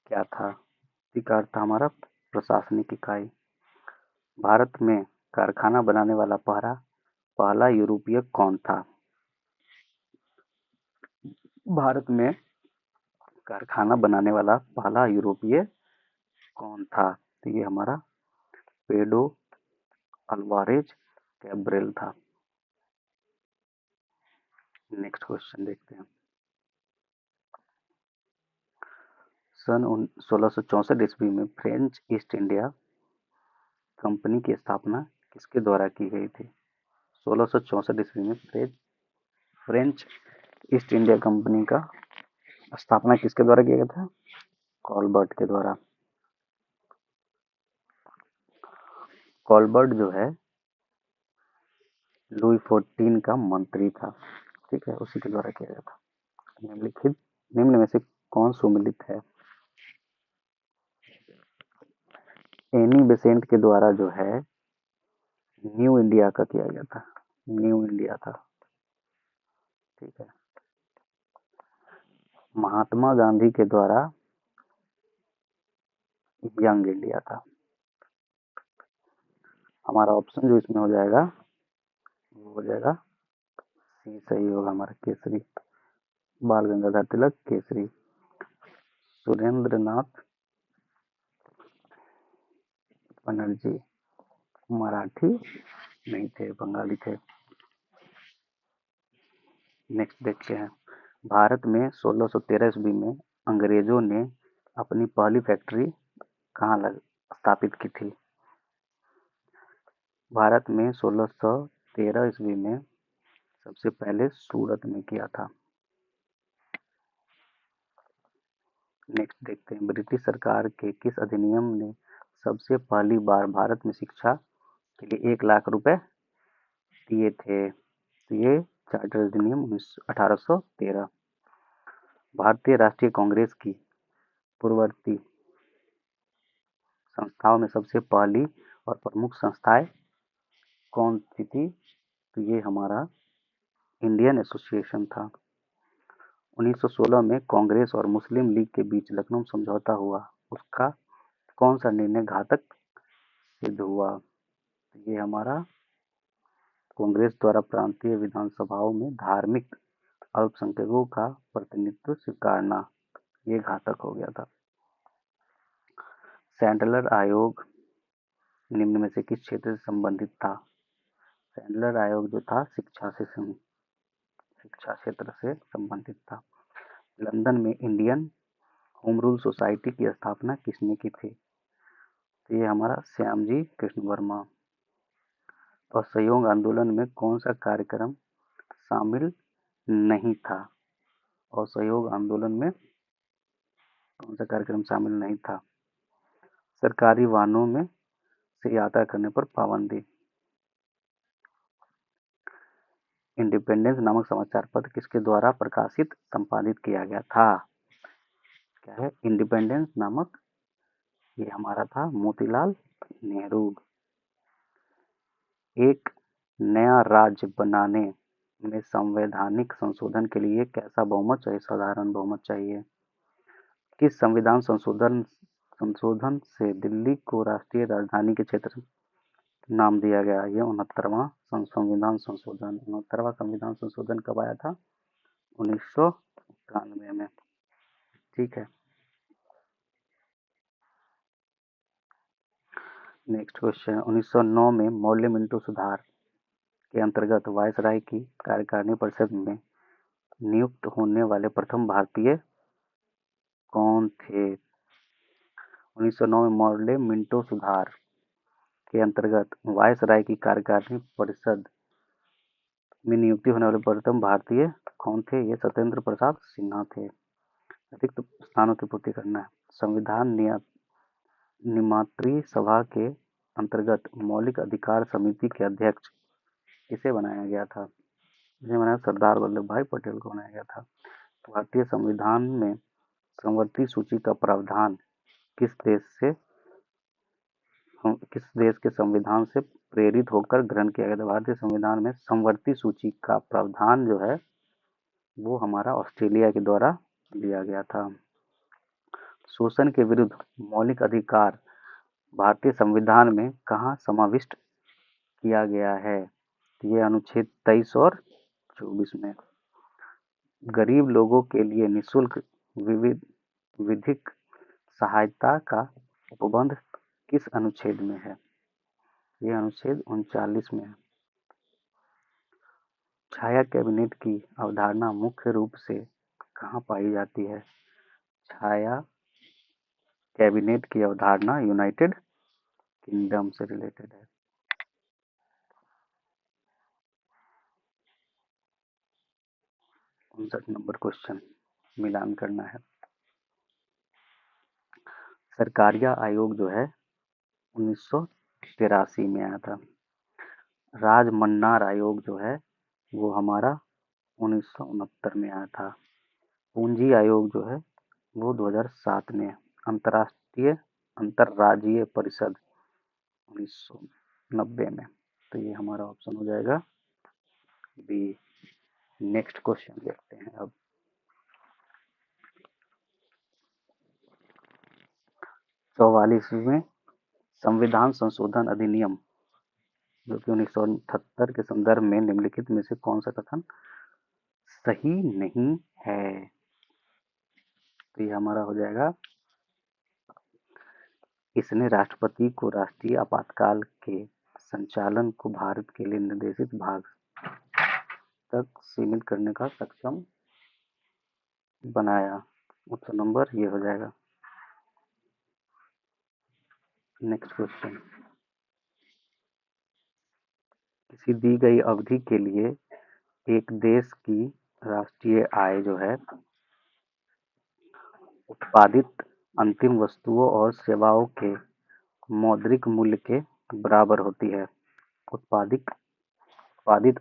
क्या था? भुत्ति का अर्थ था हमारा प्रशासनिक इकाई। भारत में कारखाना बनाने वाला पहला यूरोपीय कौन था? भारत में कारखाना बनाने वाला पहला यूरोपीय कौन था? तो ये हमारा पेडो अल्वारेज कैब्रेल था। नेक्स्ट क्वेश्चन देखते हैं, सन 1664 ईस्वी में फ्रेंच ईस्ट इंडिया कंपनी की स्थापना किसके द्वारा की गई थी? 1664 ईस्वी में फ्रेंच ईस्ट इंडिया कंपनी का स्थापना किसके द्वारा किया गया था? कॉलबर्ट के द्वारा। कॉलबर्ट जो है लुई 14 का मंत्री था। ठीक है, उसी के द्वारा किया गया था। निम्नलिखित निम्न में से कौन सुमिलित है? एनी बेसेंट के द्वारा जो है न्यू इंडिया का किया गया था, न्यू इंडिया था। ठीक है, महात्मा गांधी के द्वारा यंग इंडिया था। हमारा ऑप्शन जो इसमें हो जाएगा वो हो जाएगा सी, सही होगा हमारा केसरी, बाल गंगाधर तिलक केसरी। सुरेंद्र नाथ बनर्जी मराठी नहीं थे, बंगाली थे। नेक्स्ट देखते हैं, भारत में 1613 ईस्वी में अंग्रेजों ने अपनी पहली फैक्ट्री कहाँ स्थापित की थी? भारत में 1613 ईस्वी में सबसे पहले सूरत में किया था। नेक्स्ट देखते हैं, ब्रिटिश सरकार के किस अधिनियम ने सबसे पहली बार भारत में शिक्षा के लिए 1 लाख रुपए दिए थे? तो ये चार्टर अधिनियम 1813। भारतीय राष्ट्रीय कांग्रेस की पूर्ववर्ती संस्थाओं में सबसे पहली और प्रमुख संस्थाएं कौन सी थी? तो ये हमारा इंडियन एसोसिएशन था। 1916 में कांग्रेस और मुस्लिम लीग के बीच लखनऊ समझौता हुआ, उसका कौन सा निर्णय घातक सिद्ध हुआ? ये हमारा कांग्रेस द्वारा प्रांतीय विधानसभाओं में धार्मिक अल्पसंख्यकों का प्रतिनिधित्व स्वीकारना, ये घातक हो गया था। सैंडलर आयोग निम्न में से किस क्षेत्र से संबंधित था? सैंडलर आयोग जो था शिक्षा क्षेत्र से संबंधित था। लंदन में इंडियन होम रूल सोसाइटी की स्थापना किसने की थी? तो ये हमारा श्यामजी कृष्ण वर्मा। असहयोग आंदोलन में कौन सा कार्यक्रम शामिल नहीं था? असहयोग आंदोलन में कौन सा कार्यक्रम शामिल नहीं था? सरकारी वाहनों में से यात्रा करने पर पाबंदी। इंडिपेंडेंस नामक समाचार पत्र किसके द्वारा प्रकाशित संपादित किया गया था? क्या है इंडिपेंडेंस नामक? ये हमारा था मोतीलाल नेहरू। एक नया राज्य बनाने में संवैधानिक संशोधन के लिए कैसा बहुमत चाहिए? साधारण बहुमत चाहिए। किस संविधान संशोधन से दिल्ली को राष्ट्रीय राजधानी के क्षेत्र नाम दिया गया? ये 69वां संविधान संशोधन। 69वां संविधान संशोधन कब आया था? 1991 में। ठीक है, नेक्स्ट क्वेश्चन, 1909 में मॉर्ले मिंटो सुधार के अंतर्गत वायसराय की कार्यकारिणी परिषद में नियुक्त होने वाले प्रथम भारतीय कौन थे? 1909 में मॉर्ले मिंटो सुधार के अंतर्गत वायसराय की कार्यकारिणी परिषद में नियुक्ति होने वाले प्रथम भारतीय कौन थे? ये सत्येंद्र प्रसाद सिन्हा थे। रिक्त स्थानों की पूर्ति करना है। संविधान निर्मात्री सभा के अंतर्गत मौलिक अधिकार समिति के अध्यक्ष किसे बनाया गया था? इसे बनाया सरदार वल्लभ भाई पटेल को बनाया गया था। भारतीय संविधान में संवृत्ति सूची का प्रावधान किस देश के संविधान से प्रेरित होकर ग्रहण किया गया था? भारतीय संविधान में संवृत्ति सूची का प्रावधान जो है वो हमारा ऑस्ट्रेलिया के द्वारा दिया गया था। शोषण के विरुद्ध मौलिक अधिकार भारतीय संविधान में कहाँ समाविष्ट किया गया है? ये अनुच्छेद 23 और 24 में। गरीब लोगों के लिए निःशुल्क विधिक सहायता का उपबंध किस अनुच्छेद में है? ये अनुच्छेद 39 में है। छाया कैबिनेट की अवधारणा मुख्य रूप से कहाँ पाई जाती है? छाया कैबिनेट की अवधारणा यूनाइटेड किंगडम से रिलेटेड है। 59 नंबर क्वेश्चन मिलान करना है। सरकारिया आयोग जो है 1983 में आया था। राजमन्नार आयोग जो है वो हमारा 1969 में आया था। पूंजी आयोग जो है वो 2007 में। अंतर्राष्ट्रीय अंतरराज्यीय परिषद 1990 में। तो ये हमारा ऑप्शन हो जाएगा बी। नेक्स्ट क्वेश्चन देखते हैं अब। 44वें संविधान संशोधन अधिनियम जो कि 1978 के संदर्भ में निम्नलिखित में से कौन सा कथन सही नहीं है? तो ये हमारा हो जाएगा इसने राष्ट्रपति को राष्ट्रीय आपातकाल के संचालन को भारत के लिए निर्देशित भाग तक सीमित करने का सक्षम बनाया। ऑप्शन नंबर ये हो जाएगा। नेक्स्ट क्वेश्चन, किसी दी गई अवधि के लिए एक देश की राष्ट्रीय आय जो है उत्पादित अंतिम वस्तुओं और सेवाओं के मौद्रिक मूल्य के बराबर होती है। उत्पादित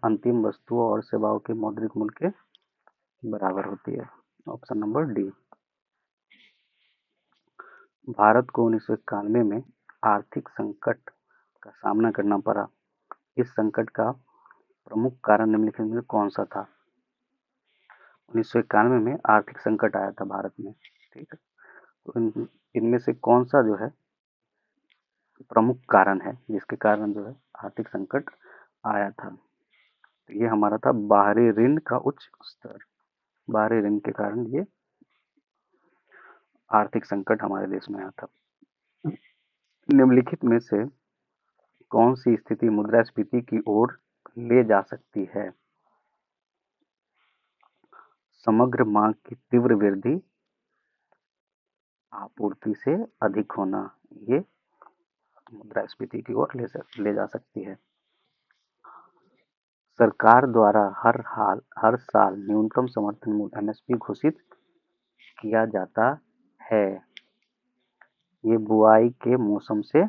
अंतिम वस्तुओं और सेवाओं के मौद्रिक मूल्य के बराबर होती है। Option number D. भारत को 1991 में आर्थिक संकट का सामना करना पड़ा। इस संकट का प्रमुख कारण निम्नलिखित में कौन सा था? 1991 में आर्थिक संकट आया था भारत में, ठीक है। तो इनमें से कौन सा जो है प्रमुख कारण है जिसके कारण जो है आर्थिक संकट आया था? तो ये हमारा था बाहरी ऋण का उच्च स्तर। बाहरी ऋण के कारण ये आर्थिक संकट हमारे देश में आया था। निम्नलिखित में से कौन सी स्थिति मुद्रास्फीति की ओर ले जा सकती है? समग्र मांग की तीव्र वृद्धि, आपूर्ति से अधिक होना, ये मुद्रास्फीति की ओर ले जा सकती है। सरकार द्वारा हर साल न्यूनतम समर्थन मूल्य एमएसपी घोषित किया जाता है। ये बुआई के मौसम से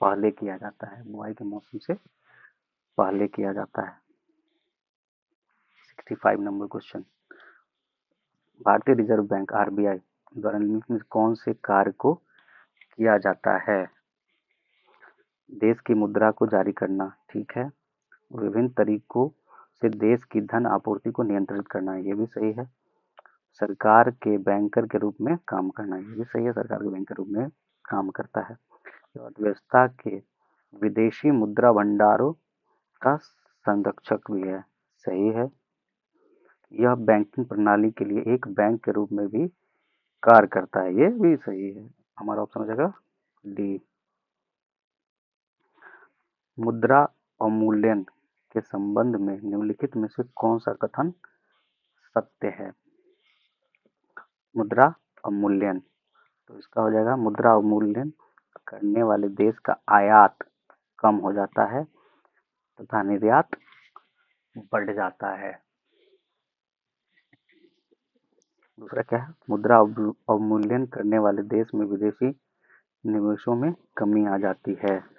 पहले किया जाता है। बुआई के मौसम से पहले किया जाता है। 65 नंबर क्वेश्चन, भारतीय रिजर्व बैंक आरबीआई द्वारा निम्नलिखित में कौन से कार्य को किया जाता है? देश की मुद्रा को जारी करना, ठीक है। विभिन्न तरीकों से देश की धन आपूर्ति को नियंत्रित करना, ये भी सही है। सरकार के बैंकर के रूप में काम करना, ये भी सही है। सरकार के बैंक के रूप में काम करता है। अर्थव्यवस्था के विदेशी मुद्रा भंडारों का संरक्षक भी है, सही है। यह बैंकिंग प्रणाली के लिए एक बैंक के रूप में भी कार्य करता है, ये भी सही है। हमारा ऑप्शन हो जाएगा डी। मुद्रा अवमूल्यन के संबंध में निम्नलिखित में से कौन सा कथन सत्य है? मुद्रा अवमूल्यन, तो इसका हो जाएगा मुद्रा अवमूल्यन करने वाले देश का आयात कम हो जाता है तथा निर्यात बढ़ जाता है। दूसरा क्या है? मुद्रा अवमूल्यन करने वाले देश में विदेशी निवेशों में कमी आ जाती है।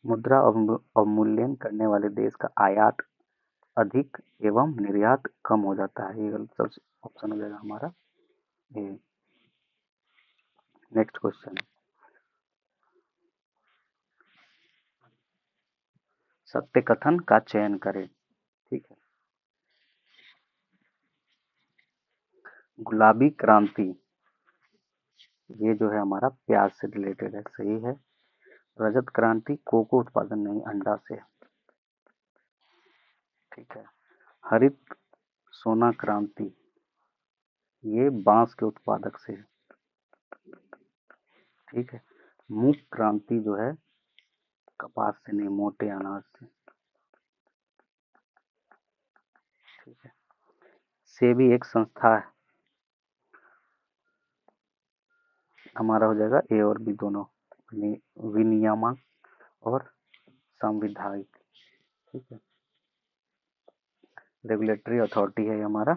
मुद्रा अवमूल्यन करने वाले देश का आयात अधिक एवं निर्यात कम हो जाता है। ये गलत ऑप्शन हो जाएगा हमारा ए। नेक्स्ट क्वेश्चन, सत्य कथन का चयन करें, ठीक है। गुलाबी क्रांति, ये जो है हमारा प्याज से रिलेटेड है, सही है। रजत क्रांति कोको उत्पादन नहीं, अंडा से, ठीक है। हरित सोना क्रांति, ये बांस के उत्पादक से, ठीक है। मूंग क्रांति जो है कपास से नहीं, मोटे अनाज से, ठीक है। सेबी एक संस्था है, हमारा हो जाएगा ए और बी दोनों, विनियामक और संविधायक, ठीक है। रेगुलेटरी अथॉरिटी है हमारा,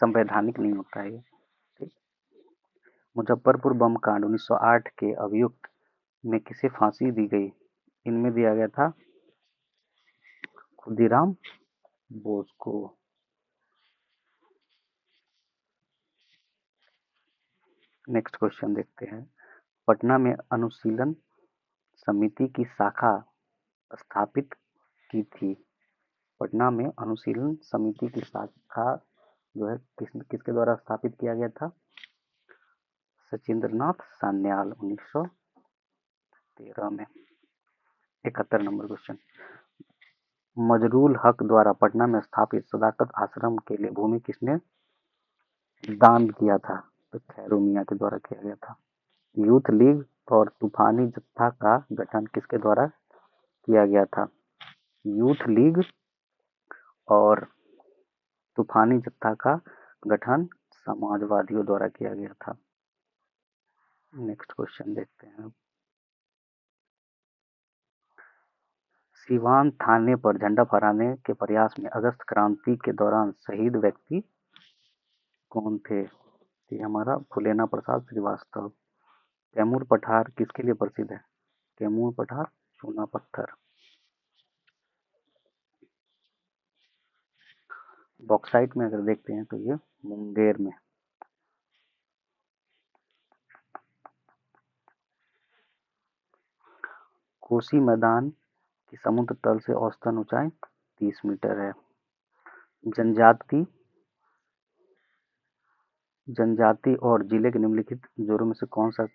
संवैधानिक नहीं होता है ये, ठीक। मुजफ्फरपुर बम कांड 1908 के अभियुक्त में किसे फांसी दी गई? इनमें दिया गया था खुदीराम बोस को। नेक्स्ट क्वेश्चन देखते हैं, पटना में अनुशीलन समिति की शाखा स्थापित की थी। पटना में अनुशीलन समिति की शाखा जो है किसके द्वारा स्थापित किया गया था? सचिंद्रनाथ सान्याल 1913 में। 71 नंबर क्वेश्चन, मजरूल हक द्वारा पटना में स्थापित सदाकत आश्रम के लिए भूमि किसने दान किया था? तो खैरू मियाँ के द्वारा किया गया था। यूथ लीग और तूफानी जत्था का गठन किसके द्वारा किया गया था? यूथ लीग और तूफानी जत्था का गठन समाजवादियों द्वारा किया गया था। नेक्स्ट क्वेश्चन देखते हैं। सिवान थाने पर झंडा फहराने के प्रयास में अगस्त क्रांति के दौरान शहीद व्यक्ति कौन थे? ये हमारा फुलेना प्रसाद श्रीवास्तव। कैमूर पठार किसके लिए प्रसिद्ध है? कैमूर पठार चूना पत्थर। बॉक्साइट में अगर देखते हैं तो ये मुंगेर में। कोसी मैदान की समुद्र तल से औसतन ऊंचाई 30 मीटर है। जनजाति और जिले के निम्नलिखित जोड़ों में से कौन सा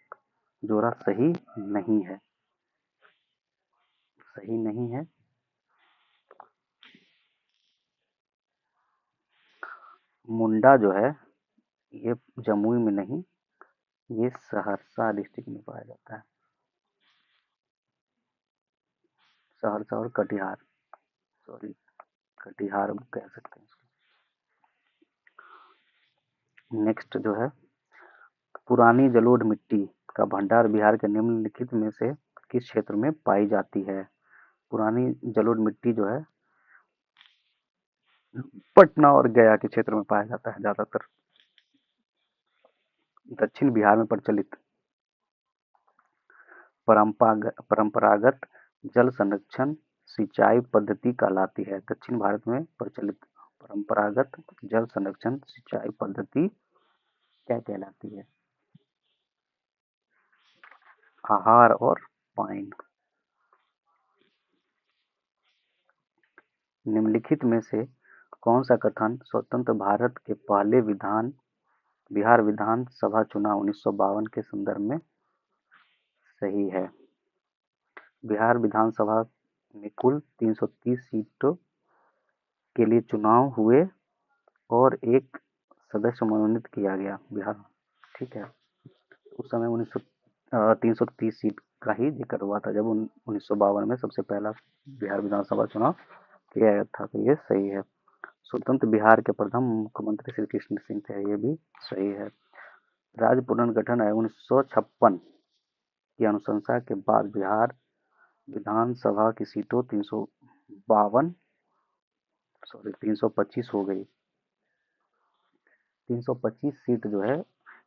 जोड़ा सही नहीं है? सही नहीं है। मुंडा जो है ये जमुई में नहीं, ये सहरसा डिस्ट्रिक्ट में पाया जाता है। सहरसा और कटिहार, सॉरी कटिहार कह सकते हैं इसको। नेक्स्ट जो है, पुरानी जलोढ़ मिट्टी का भंडार बिहार के निम्नलिखित में से किस क्षेत्र में पाई जाती है? पुरानी जलोढ़ मिट्टी जो है पटना और गया के क्षेत्र में पाया जाता है ज्यादातर। दक्षिण बिहार में प्रचलित परंपरागत जल संरक्षण सिंचाई पद्धति कहलाती है। दक्षिण भारत में प्रचलित परंपरागत जल संरक्षण सिंचाई पद्धति क्या कहलाती है? आहार और पाइन। निम्नलिखित में से कौन सा कथन स्वतंत्र भारत के पहले बिहार विधान सभा चुनाव 1952 के संदर्भ में सही है? बिहार विधानसभा में कुल 330 सीटों के लिए चुनाव हुए और एक सदस्य मनोनीत किया गया बिहार। ठीक है, उस समय 330 सीट का ही जिक्र हुआ था जब 1952 में सबसे पहला बिहार विधानसभा चुनाव किया गया था। तो ये सही है। स्वतंत्र बिहार के प्रथम मुख्यमंत्री श्री कृष्ण सिंह थे, ये भी सही है। राज्य पुनर्गठन आयोग 1956 की अनुशंसा के बाद बिहार विधानसभा की सीटों 325 हो गई। 325 सीट जो है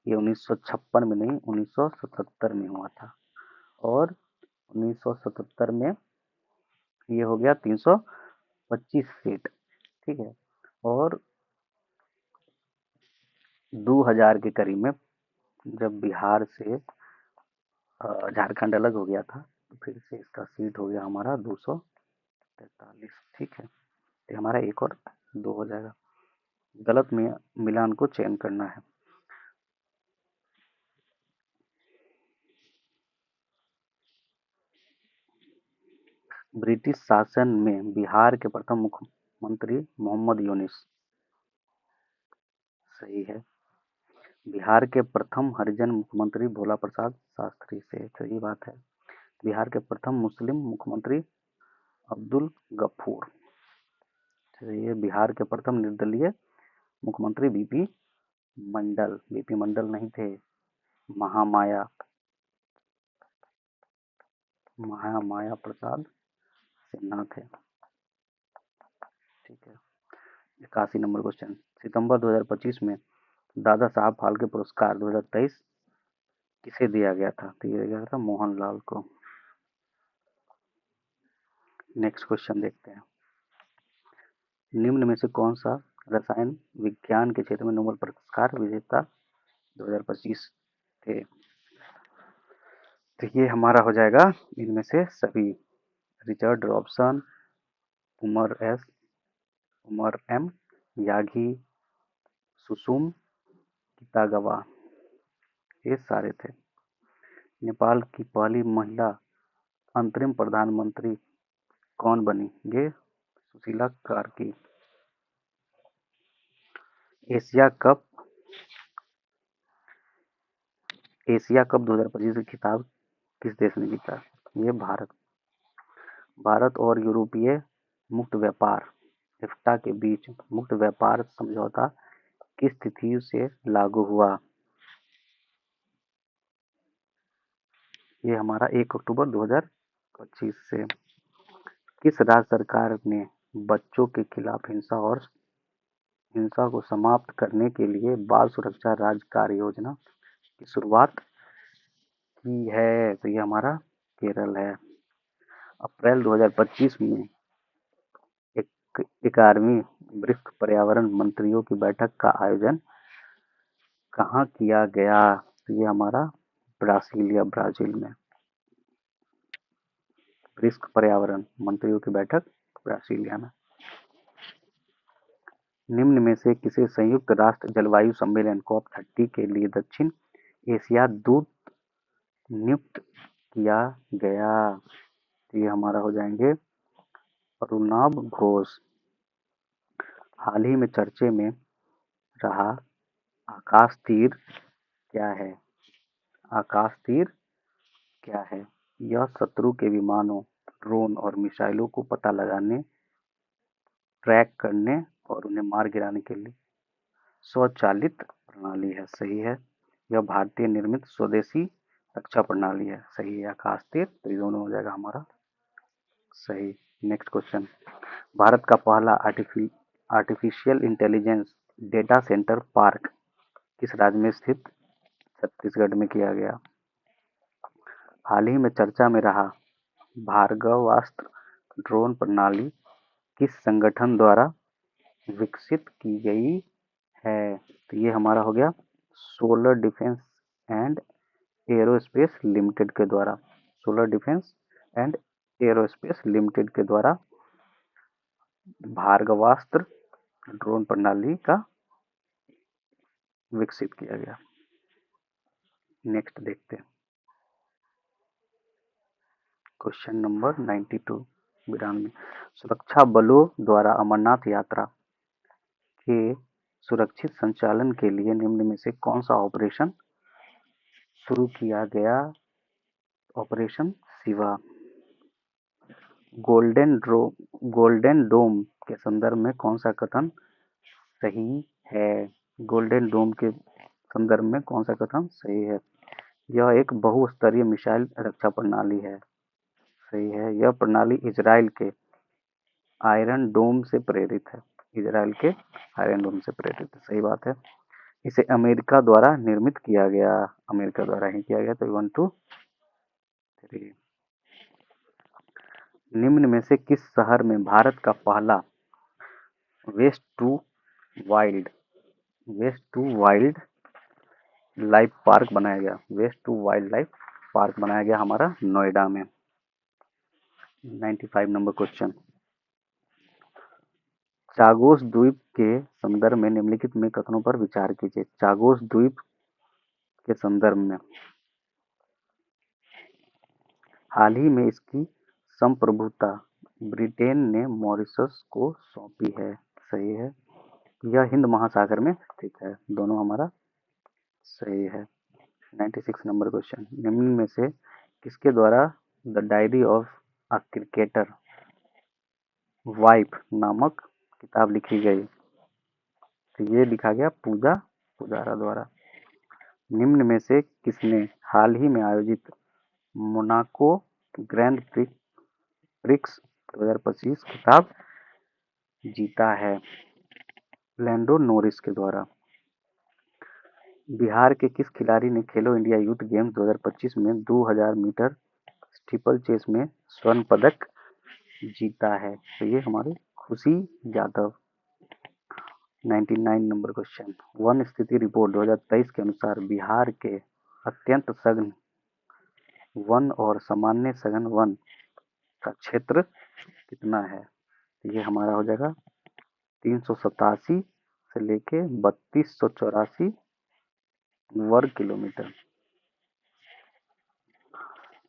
ये 1956 में नहीं 1977 में हुआ था, और 1977 में ये हो गया 325 सीट। ठीक है, और 2000 के करीब में जब बिहार से झारखंड अलग हो गया था तो फिर से इसका सीट हो गया हमारा 243। ठीक है, ये हमारा एक और दो हो जाएगा। गलत में मिलान को चयन करना है। ब्रिटिश शासन में बिहार के प्रथम मुख्यमंत्री मोहम्मद यूनुस। सही है। बिहार के प्रथम हरिजन मुख्यमंत्री भोला प्रसाद शास्त्री से, सही बात है। बिहार के प्रथम मुस्लिम मुख्यमंत्री अब्दुल गफूर। ये बिहार के प्रथम निर्दलीय मुख्यमंत्री बीपी मंडल नहीं थे, महामाया महामाया प्रसाद सिन्हा थे। ठीक है, 81 नंबर क्वेश्चन। सितंबर 2025 में दादा साहब फाल्के पुरस्कार 2023 किसे दिया गया था? तो ये दिया गया था मोहनलाल को। नेक्स्ट क्वेश्चन देखते हैं। निम्न में से कौन सा रसायन विज्ञान के क्षेत्र में नोबेल पुरस्कार विजेता 2025 थे? तो ये हमारा हो जाएगा इनमें से सभी। Richard Robson, Omar M Yaghi, Susumu Kitagawa, ये सारे थे। नेपाल की पहली महिला अंतरिम प्रधानमंत्री कौन बनी? ये Sushila Karki. Asia cup Asia cup 2025 का खिताब किस देश ने जीता? ये भारत। भारत और यूरोपीय मुक्त व्यापार एफ्टा के बीच मुक्त व्यापार समझौता किस तिथि से लागू हुआ? ये हमारा 1 अक्टूबर 2025 से। किस राज्य सरकार ने बच्चों के खिलाफ हिंसा को समाप्त करने के लिए बाल सुरक्षा राज्य कार्य योजना की शुरुआत की है? तो ये हमारा केरल है। अप्रैल 2025 में 11वीं ब्रिक्स पर्यावरण मंत्रियों की बैठक का आयोजन कहाँ किया गया? तो ये हमारा ब्राजील में। ब्रिक्स पर्यावरण मंत्रियों की बैठक ब्राजीलिया में। निम्न में से किसे संयुक्त राष्ट्र जलवायु सम्मेलन COP30 के लिए दक्षिण एशिया दूत नियुक्त किया गया? तो ये हमारा हो जाएंगे अरुणाब घोष। हाल ही में चर्चे में रहा आकाश तीर क्या है? आकाश तीर क्या है? यह शत्रु के विमानों, ड्रोन और मिसाइलों को पता लगाने, ट्रैक करने और उन्हें मार गिराने के लिए स्वचालित प्रणाली है। सही है। यह भारतीय निर्मित स्वदेशी रक्षा प्रणाली है। सही है। आकाश तीर, तो ये दोनों हो जाएगा हमारा सही। नेक्स्ट क्वेश्चन, भारत का पहला artificial intelligence data centre park किस राज्य में स्थित? छत्तीसगढ़ में किया गया। हाल ही में चर्चा में रहा भार्गवास्त्र ड्रोन प्रणाली किस संगठन द्वारा विकसित की गई है? तो ये हमारा हो गया solar defence and aerospace limited के द्वारा। Solar defence and aerospace limited के द्वारा भार्गवास्त्र ड्रोन प्रणाली का विकसित किया गया। नेक्स्ट देखते हैं क्वेश्चन नंबर 92। सुरक्षा बलों द्वारा अमरनाथ यात्रा के सुरक्षित संचालन के लिए निम्न में से कौन सा ऑपरेशन शुरू किया गया? ऑपरेशन शिवा। गोल्डन डोम के संदर्भ में कौन सा कथन सही है? गोल्डन डोम के संदर्भ में कौन सा कथन सही है? यह एक बहुस्तरीय मिसाइल रक्षा प्रणाली है। सही है। यह प्रणाली इजराइल के आयरन डोम से प्रेरित है। इजराइल के आयरन डोम से प्रेरित है। सही बात है। इसे अमेरिका द्वारा निर्मित किया गया। अमेरिका द्वारा ही किया गया। तो 1 2 3। निम्न में से किस शहर में भारत का पहला waste to wild life park बनाया गया? Waste to wild life park बनाया गया हमारा नोएडा में। 95 नंबर क्वेश्चन, चागोस द्वीप के संदर्भ में निम्नलिखित में कथनों पर विचार कीजिए। चागोस द्वीप के संदर्भ में हाल ही में इसकी संप्रभुता ब्रिटेन ने मॉरिशस को सौंपी है। सही है। यह हिंद महासागर में स्थित है। दोनों हमारा सही है। 96 नंबर क्वेश्चन, निम्न में से किसके द्वारा the diary of a cricketer wife नामक किताब लिखी गई? तो ये लिखा गया पूजा पुजारा द्वारा। निम्न में से किसने हाल ही में आयोजित मोनाको ग्रैंड प्रिक्स 2025 खिताब जीता है? लैंडो नोरिस के द्वारा। बिहार के किस खिलाड़ी ने खेलो इंडिया यूथ गेम्स 2025 में 2000 मीटर स्टीपल चेस में स्वर्ण पदक जीता है? तो ये हमारी खुशी यादव। 99 नंबर क्वेश्चन, वन स्थिति रिपोर्ट 2023 के अनुसार बिहार के अत्यंत सघन वन और सामान्य सघन वन का क्षेत्र कितना है? ये हमारा हो जाएगा 387 से लेके 3284 वर्ग kilometre.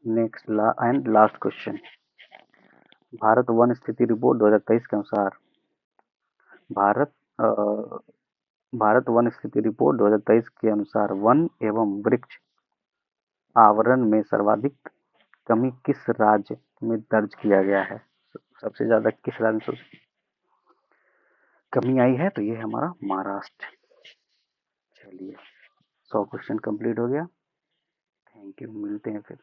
Next and last question, Bharat one स्थिति रिपोर्ट 2023 के अनुसार भारत भारत वन स्थिति रिपोर्ट 2023 के अनुसार वन एवं वृक्ष आवरण में सर्वाधिक कमी किस राज्य में दर्ज किया गया है? सबसे ज्यादा किस राज्य में कमी आई है? तो ये है हमारा महाराष्ट्र। चलिए 100 क्वेश्चन कंप्लीट हो गया। थैंक यू, मिलते हैं फिर।